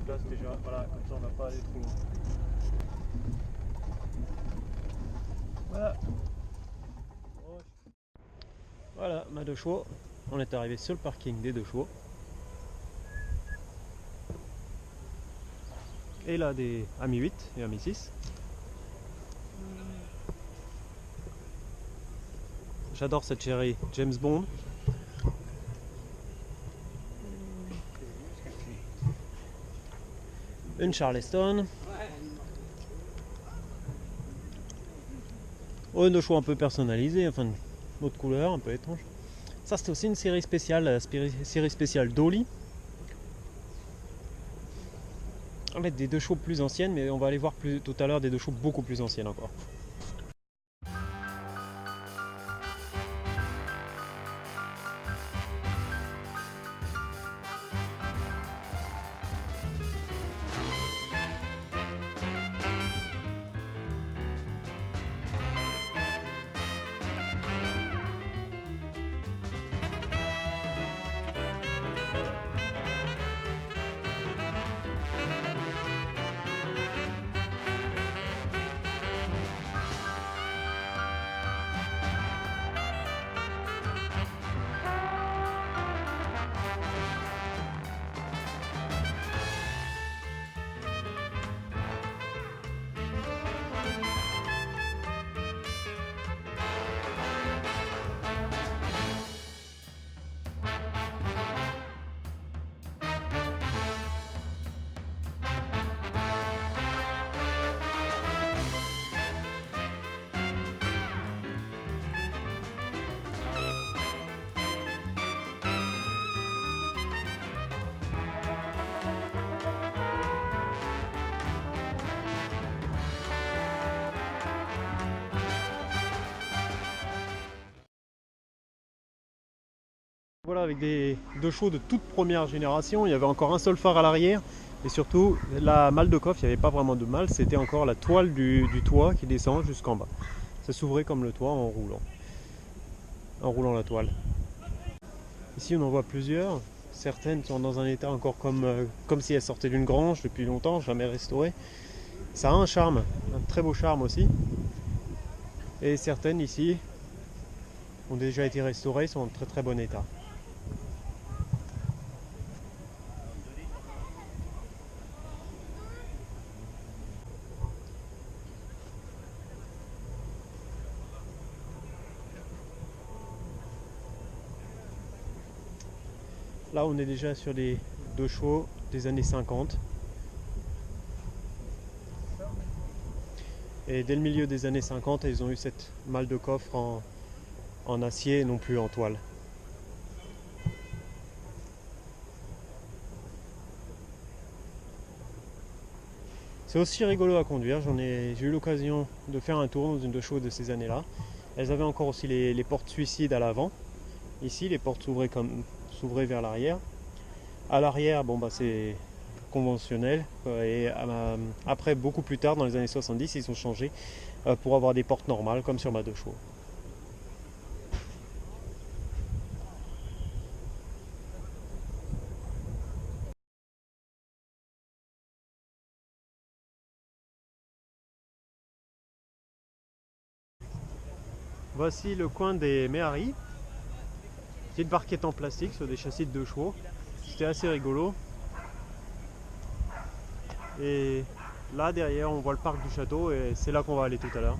place déjà. Voilà, comme ça on n'a pas à aller trop loin. Voilà. Voilà, ma 2 chevaux. On est arrivé sur le parking des 2 chevaux. Et là des AMI 8 et AMI 6. J'adore cette chérie James Bond. Une Charleston. Oh, une 2 chevaux un peu personnalisée, enfin une autre couleur, un peu étrange. Ça c'était aussi une série spéciale, série spéciale Dolly. En fait des 2 chevaux plus anciennes, mais on va aller voir tout à l'heure des 2 chevaux beaucoup plus anciennes encore. Voilà, avec des 2 chevaux de toute première génération, il y avait encore un seul phare à l'arrière et surtout la malle de coffre, il n'y avait pas vraiment de malle, c'était encore la toile du toit qui descend jusqu'en bas. Ça s'ouvrait comme le toit en roulant la toile. Ici on en voit plusieurs, certaines sont dans un état encore comme si elles sortaient d'une grange depuis longtemps, jamais restaurées. Ça a un charme, un très beau charme aussi. Et certaines ici ont déjà été restaurées, sont en très très bon état. Là on est déjà sur les 2 chevaux des années 50. Et dès le milieu des années 50, ils ont eu cette malle de coffre en acier et non plus en toile. C'est aussi rigolo à conduire, j'ai eu l'occasion de faire un tour dans une 2 chevaux de ces années-là. Elles avaient encore aussi les portes suicides à l'avant. Ici, les portes s'ouvraient vers l'arrière. À l'arrière, bon bah c'est conventionnel. Et après, beaucoup plus tard, dans les années 70, ils ont changé pour avoir des portes normales, comme sur ma 2 chevaux. Voici le coin des Méharis. Petite barquette en plastique sur des châssis de 2 chevaux. C'était assez rigolo. Et là derrière on voit le parc du château et c'est là qu'on va aller tout à l'heure.